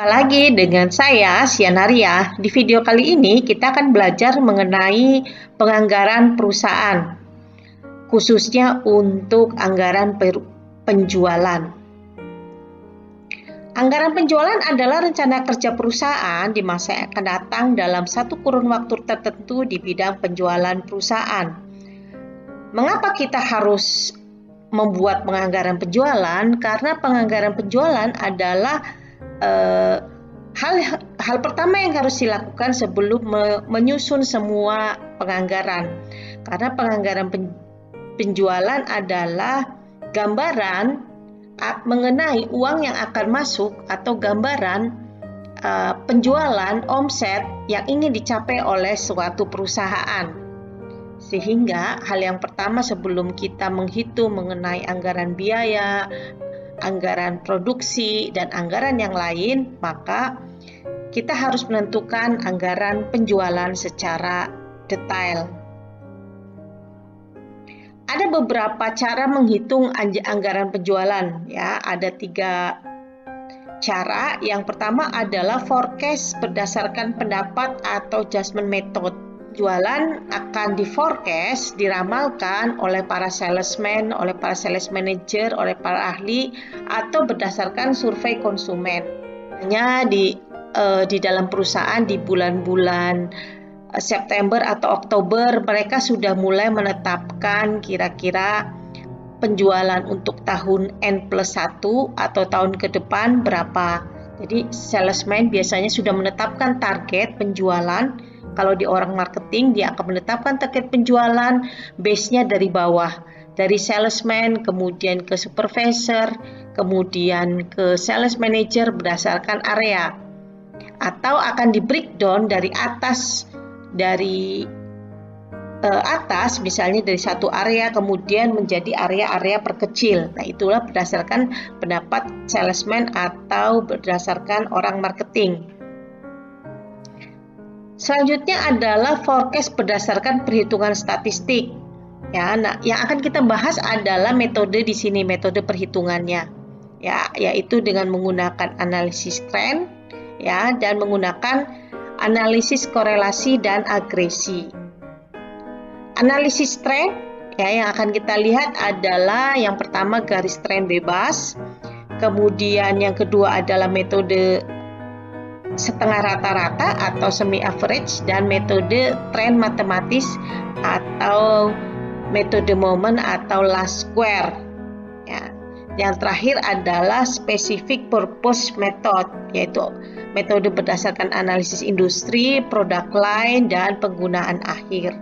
Jumpa lagi dengan saya, Sianaria. Di video kali ini kita akan belajar mengenai penganggaran perusahaan, khususnya untuk anggaran penjualan. Anggaran penjualan adalah rencana kerja perusahaan di masa yang akan datang dalam satu kurun waktu tertentu di bidang penjualan perusahaan. Mengapa kita harus membuat penganggaran penjualan? Karena penganggaran penjualan adalah hal pertama yang harus dilakukan sebelum menyusun semua penganggaran. Karena penganggaran penjualan adalah gambaran mengenai uang yang akan masuk atau gambaran penjualan omset yang ingin dicapai oleh suatu perusahaan. Sehingga hal yang pertama sebelum kita menghitung mengenai anggaran biaya, anggaran produksi, dan anggaran yang lain, maka kita harus menentukan anggaran penjualan secara detail. Ada beberapa cara menghitung anggaran penjualan, ya. Ada 3 cara. Yang pertama adalah forecast berdasarkan pendapat atau judgment method. Jualan akan di-forecast, diramalkan oleh para salesman, oleh para sales manager, oleh para ahli, atau berdasarkan survei konsumen. Hanya di dalam perusahaan di bulan-bulan September atau Oktober, mereka sudah mulai menetapkan kira-kira penjualan untuk tahun N+1 atau tahun ke depan berapa. Jadi salesman biasanya sudah menetapkan target penjualan. Kalau di orang marketing, dia akan menetapkan target penjualan base-nya dari bawah. Dari salesman, kemudian ke supervisor, kemudian ke sales manager berdasarkan area. Atau akan di breakdown dari atas, misalnya dari satu area, kemudian menjadi area-area perkecil. Nah, itulah berdasarkan pendapat salesman atau berdasarkan orang marketing. Selanjutnya adalah forecast berdasarkan perhitungan statistik. Ya, nah, yang akan kita bahas adalah metode di sini, metode perhitungannya. Ya, yaitu dengan menggunakan analisis tren, ya, dan menggunakan analisis korelasi dan agresi. Analisis tren, ya, yang akan kita lihat adalah yang pertama garis tren bebas, kemudian yang kedua adalah metode setengah rata-rata atau semi average, dan metode tren matematis atau metode moment atau last square. Ya. Yang terakhir adalah specific purpose method, yaitu metode berdasarkan analisis industri, produk line, dan penggunaan akhir.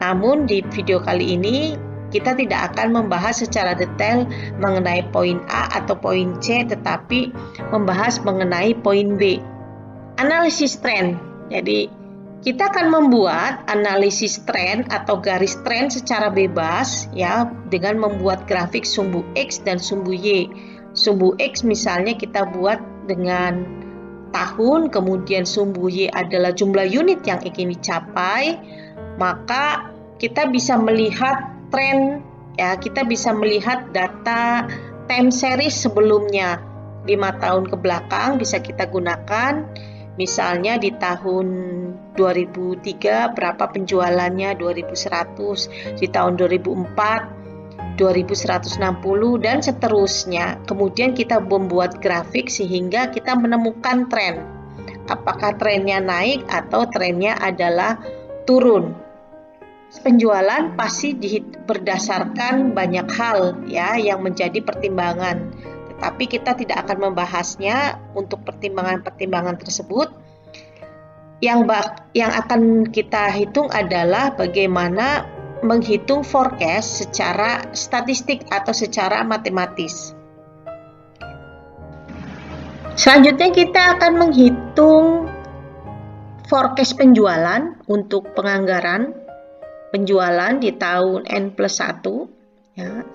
Namun di video kali ini kita tidak akan membahas secara detail mengenai poin A atau poin C, tetapi membahas mengenai poin B. Analisis tren. Jadi, kita akan membuat analisis tren atau garis tren secara bebas, ya, dengan membuat grafik sumbu X dan sumbu Y. Sumbu X misalnya kita buat dengan tahun, kemudian sumbu Y adalah jumlah unit yang ingin dicapai, maka kita bisa melihat tren, ya, kita bisa melihat data time series sebelumnya 5 tahun ke belakang bisa kita gunakan. Misalnya di tahun 2003 berapa penjualannya, 2100, di tahun 2004 2160, dan seterusnya. Kemudian kita membuat grafik sehingga kita menemukan tren. Apakah trennya naik atau trennya adalah turun. Penjualan pasti berdasarkan banyak hal, ya, yang menjadi pertimbangan. Tetapi kita tidak akan membahasnya untuk pertimbangan-pertimbangan tersebut. Yang akan kita hitung adalah bagaimana menghitung forecast secara statistik atau secara matematis. Selanjutnya kita akan menghitung forecast penjualan untuk penganggaran penjualan di tahun N+1, ya.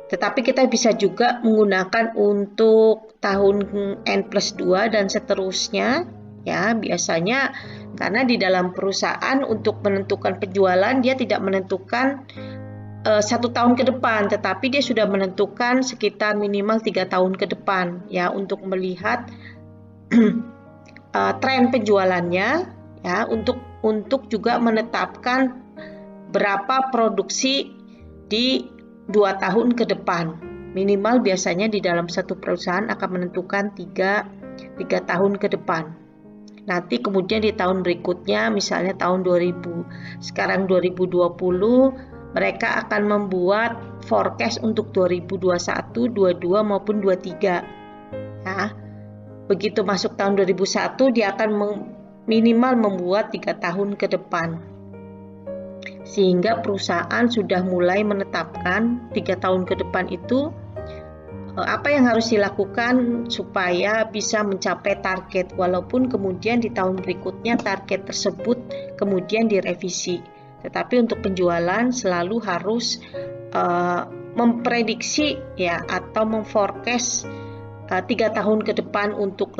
Tetapi kita bisa juga menggunakan untuk tahun N+2 dan seterusnya, ya. Biasanya karena di dalam perusahaan untuk menentukan penjualan dia tidak menentukan 1 tahun ke depan, tetapi dia sudah menentukan sekitar minimal 3 tahun ke depan ya untuk melihat tren penjualannya ya, untuk juga menetapkan berapa produksi di 2 tahun ke depan. Minimal biasanya di dalam satu perusahaan akan menentukan 3 tahun ke depan. Nanti kemudian di tahun berikutnya, misalnya tahun 2000, sekarang 2020, mereka akan membuat forecast untuk 2021, 22 maupun 23. Nah, begitu masuk tahun 2001, dia akan minimal membuat 3 tahun ke depan. Sehingga perusahaan sudah mulai menetapkan 3 tahun ke depan itu apa yang harus dilakukan supaya bisa mencapai target, walaupun kemudian di tahun berikutnya target tersebut kemudian direvisi. Tetapi untuk penjualan selalu harus memprediksi ya, atau memforecast 3 tahun ke depan untuk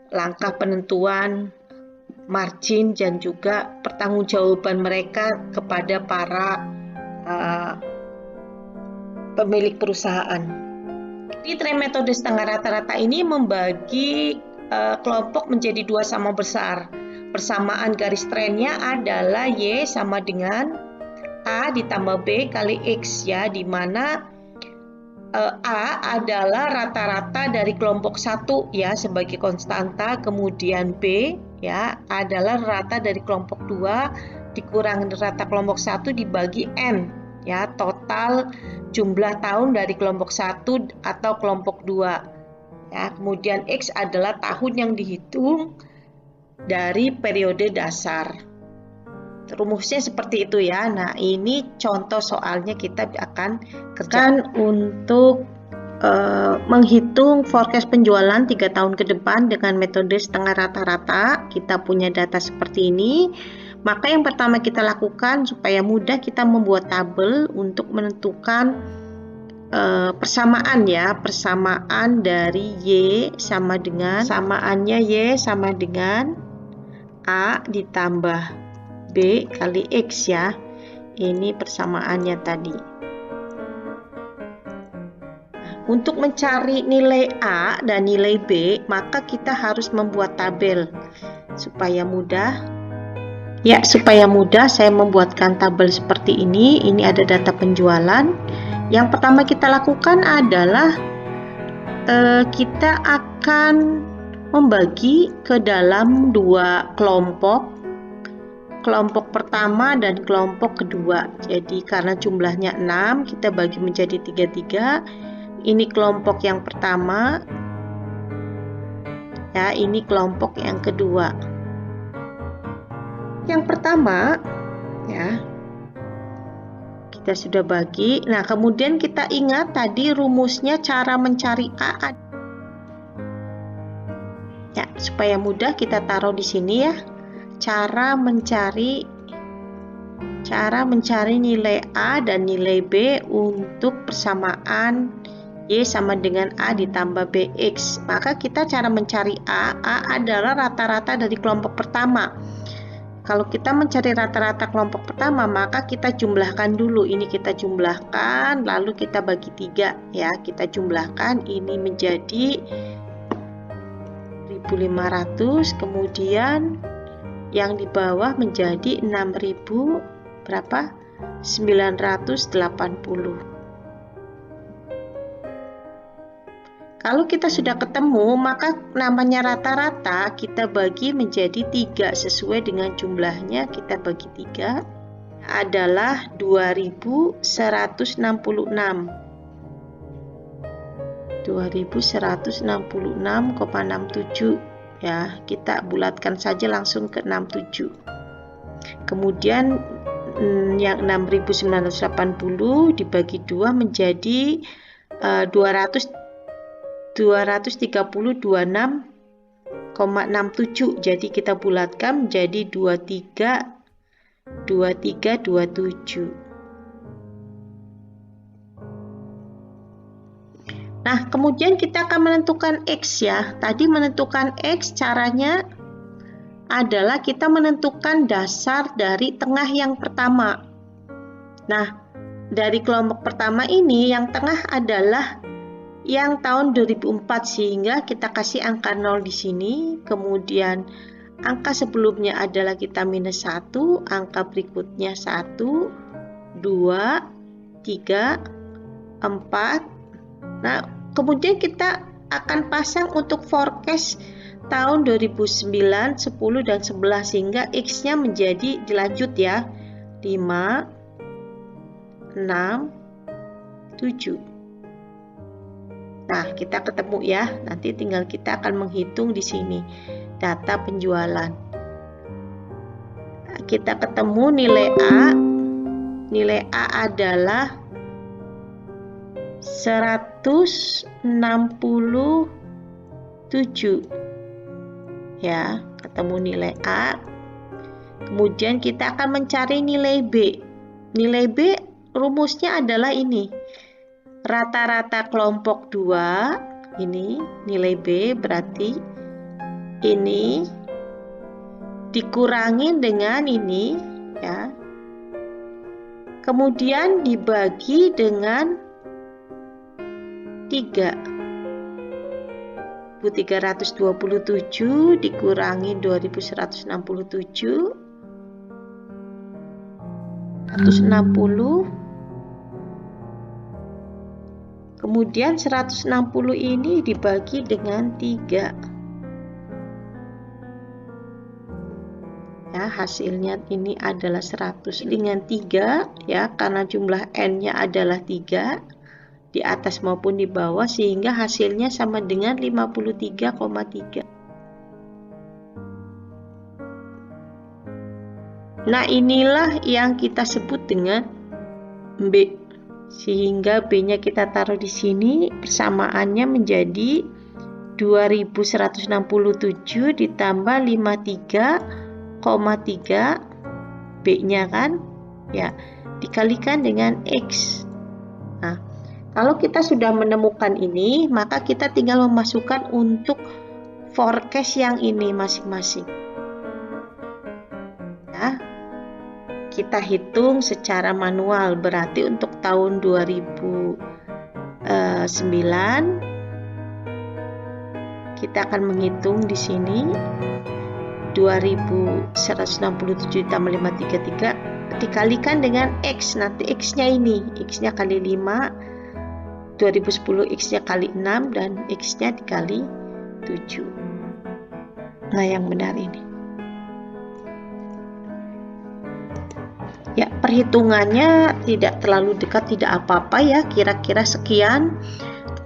langkah penentuan margin dan juga pertanggungjawaban mereka kepada para pemilik perusahaan. Di tren metode setengah rata-rata ini membagi kelompok menjadi 2 sama besar. Persamaan garis trennya adalah Y sama dengan A ditambah B kali X ya, di mana A adalah rata-rata dari kelompok 1 ya sebagai konstanta, kemudian B ya adalah rata dari kelompok 2 dikurangi rata kelompok 1 dibagi N ya, total jumlah tahun dari kelompok 1 atau kelompok 2 ya. Kemudian X adalah tahun yang dihitung dari periode dasar. Rumusnya seperti itu ya. Nah, ini contoh soalnya kita akan kerjakan untuk menghitung forecast penjualan 3 tahun ke depan dengan metode setengah rata-rata. Kita punya data seperti ini. Maka yang pertama kita lakukan supaya mudah, kita membuat tabel untuk menentukan persamaan ya, persamaan dari Y sama dengan, samaannya Y sama dengan A ditambah B kali X ya. Ini persamaannya tadi. Untuk mencari nilai A dan nilai B, maka kita harus membuat tabel supaya mudah. Ya, supaya mudah saya membuatkan tabel seperti ini. Ini ada data penjualan. Yang pertama kita lakukan adalah kita akan membagi ke dalam 2 kelompok. Kelompok pertama dan kelompok kedua. Jadi karena jumlahnya 6, kita bagi menjadi 3. Ini kelompok yang pertama. Ya, ini kelompok yang kedua. Yang pertama ya, kita sudah bagi. Nah, kemudian kita ingat tadi rumusnya cara mencari A. Ya, supaya mudah kita taruh di sini ya. Cara mencari nilai A dan nilai B untuk persamaan Y sama dengan A ditambah BX. Maka kita cara mencari A adalah rata-rata dari kelompok pertama. Kalau kita mencari rata-rata kelompok pertama, maka kita jumlahkan dulu. Ini kita jumlahkan, lalu kita bagi 3 ya. Kita jumlahkan, ini menjadi 1.500, kemudian yang di bawah menjadi 6.000 berapa? 980. Kalau kita sudah ketemu, maka namanya rata-rata kita bagi menjadi 3 sesuai dengan jumlahnya. Kita bagi 3 adalah 2166. 2166,67 ya. Kita bulatkan saja langsung ke 67. Kemudian yang 6.980 dibagi 2 menjadi 230,26,67. Jadi kita bulatkan menjadi 2327. Nah, kemudian kita akan menentukan X ya. Tadi menentukan X caranya adalah kita menentukan dasar dari tengah yang pertama. Nah, dari kelompok pertama ini yang tengah adalah yang tahun 2004, sehingga kita kasih angka 0 di sini, kemudian angka sebelumnya adalah kita minus 1, angka berikutnya 1, 2, 3, 4. Nah, kemudian kita akan pasang untuk forecast tahun 2009, 10, dan 11, sehingga X-nya menjadi dilanjut ya, 5, 6, 7. Nah, kita ketemu ya. Nanti tinggal kita akan menghitung di sini data penjualan. Kita ketemu nilai A. Nilai A adalah 167. Ya, ketemu nilai A. Kemudian kita akan mencari nilai B. Nilai B rumusnya adalah ini. Rata-rata kelompok 2, ini nilai B, berarti ini dikurangi dengan ini ya. Kemudian dibagi dengan 3. 1327 dikurangi 2167, 160. Kemudian 160 ini dibagi dengan 3. Ya, hasilnya ini adalah 100 dengan 3 ya, karena jumlah N-nya adalah 3 di atas maupun di bawah, sehingga hasilnya sama dengan 53,3. Nah, inilah yang kita sebut dengan B. Sehingga B-nya kita taruh di sini, persamaannya menjadi 2167 ditambah 53,3 B-nya kan? Ya, dikalikan dengan X. Nah, kalau kita sudah menemukan ini, maka kita tinggal memasukkan untuk forecast yang ini masing-masing. Ya, kita hitung secara manual, berarti untuk tahun 2009 kita akan menghitung di sini 2167 ditambah 533 dikalikan dengan X. Nanti X-nya ini, X-nya kali 5, 2010 X-nya kali 6, dan X-nya dikali 7. Nah, yang benar ini. Ya, perhitungannya tidak terlalu dekat, tidak apa-apa ya, kira-kira sekian.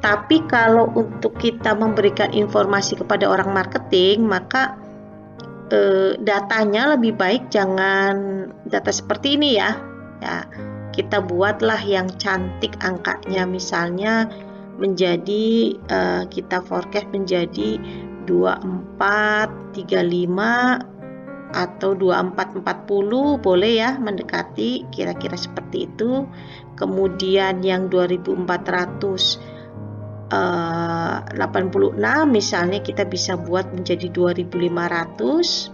Tapi kalau untuk kita memberikan informasi kepada orang marketing, maka datanya lebih baik jangan data seperti ini ya. Ya, kita buatlah yang cantik angkanya, misalnya menjadi kita forecast menjadi 2435 atau 2440, boleh ya, mendekati kira-kira seperti itu. Kemudian yang 2486 misalnya kita bisa buat menjadi 2500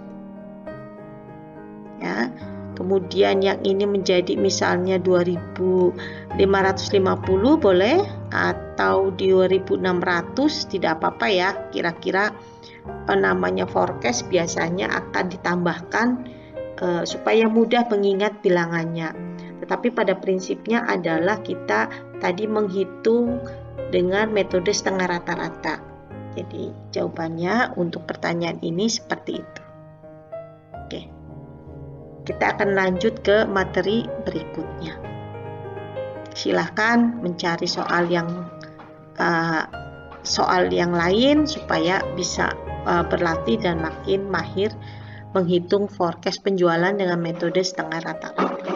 ya. Kemudian yang ini menjadi misalnya 2550 boleh, atau 2600, tidak apa-apa ya. Kira-kira namanya forecast biasanya akan ditambahkan supaya mudah mengingat bilangannya. Tetapi pada prinsipnya adalah kita tadi menghitung dengan metode setengah rata-rata. Jadi jawabannya untuk pertanyaan ini seperti itu. Oke. Kita akan lanjut ke materi berikutnya. Silahkan mencari soal yang lain supaya bisa berlatih dan makin mahir menghitung forecast penjualan dengan metode setengah rata-rata.